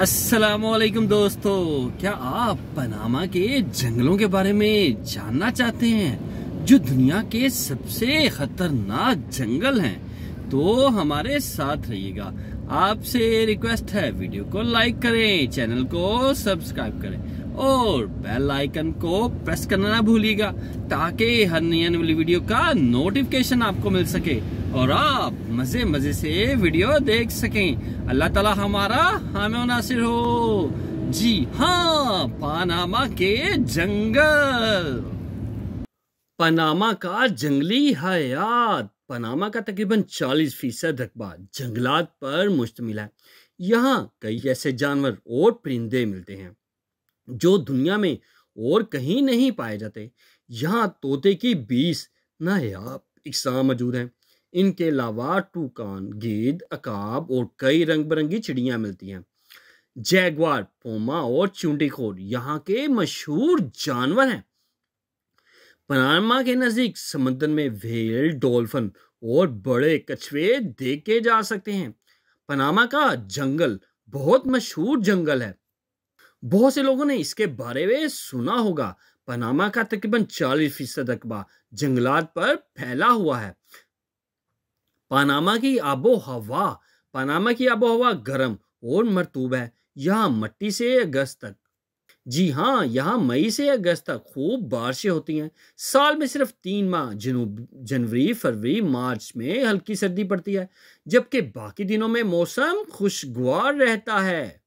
अस्सलामुअलैकुम दोस्तों, क्या आप पनामा के जंगलों के बारे में जानना चाहते हैं जो दुनिया के सबसे खतरनाक जंगल हैं? तो हमारे साथ रहिएगा। आपसे रिक्वेस्ट है, वीडियो को लाइक करें, चैनल को सब्सक्राइब करें और बेल आइकन को प्रेस करना ना भूलिएगा ताकि हर नई आने वाली वीडियो का नोटिफिकेशन आपको मिल सके और आप मजे मजे से वीडियो देख सकें। अल्लाह ताला हमारा हामी और नासिर हो। जी हाँ, पनामा के जंगल। पनामा का जंगली हयात। पनामा का तकरीबन 40% रकबा जंगलात पर मुश्तमिल है। यहाँ कई ऐसे जानवर और परिंदे मिलते हैं जो दुनिया में और कहीं नहीं पाए जाते। यहाँ तोते की 20 नायाब इकसाम मौजूद हैं। इनके अलावा टूकान, गिद्ध, अकाब और कई रंग बिरंगी चिड़ियाँ मिलती हैं। जैगवार, पोमा और चूंडीखोर यहाँ के मशहूर जानवर हैं। पनामा के नजदीक समंदर में व्हेल, डॉल्फिन और बड़े कछुए देखे जा सकते हैं। पनामा का जंगल बहुत मशहूर जंगल है। बहुत से लोगों ने इसके बारे में सुना होगा। पनामा का तकरीबन 40% रकबा जंगलात पर फैला हुआ है। पनामा की आबो हवा गर्म और मरतूब है। यहाँ मट्टी से अगस्त तक, जी हाँ, यहाँ मई से अगस्त तक खूब बारिशें होती हैं। साल में सिर्फ 3 माह जनवरी, फरवरी, मार्च में हल्की सर्दी पड़ती है, जबकि बाकी दिनों में मौसम खुशगवार रहता है।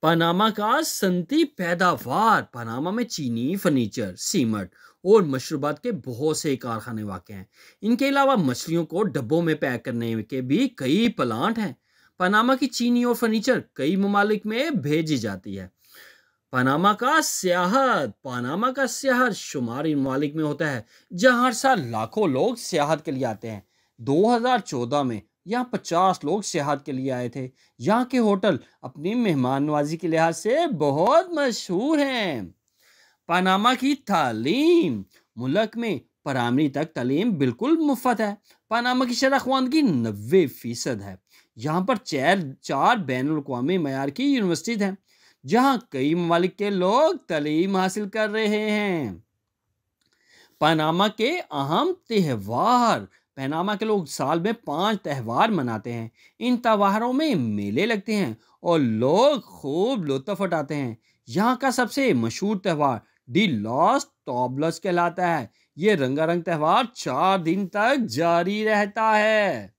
पनामा का सनती पैदावार। पनामा में चीनी, फर्नीचर, सीमेंट और मशरूबात के बहुत से कारखाने वाक़ हैं। इनके अलावा मछलियों को डब्बों में पैक करने के भी कई प्लांट हैं। पनामा की चीनी और फर्नीचर कई ममालिक में भेजी जाती है। पनामा का सियाहत शुमारी ममालिक में होता है जहाँ हर साल लाखों लोग सियाहत के लिए आते हैं। 2014 में यहाँ 50 लोग सियाहत के लिए आए थे। यहाँ के होटल अपनी मेहमान नवाजी के लिहाज से बहुत मशहूर हैं। पनामा की तालीम। मुल्क में प्राइमरी तक तालीम बिल्कुल मुफ्त है। पनामा की शरह ख्वानगी 90% है। यहाँ पर चार बैनुल-अक़वामी मयार की यूनिवर्सिटीज हैं जहाँ कई ममालिक के लोग तालीम हासिल कर रहे हैं। पनामा के अहम त्यौहार। पनामा के लोग साल में 5 त्यौहार मनाते हैं। इन त्योहारों में मेले लगते हैं और लोग खूब लुत्फ उठाते हैं। यहाँ का सबसे मशहूर त्यौहार डी लॉस टॉबलस कहलाता है। ये रंगारंग त्यौहार 4 दिन तक जारी रहता है।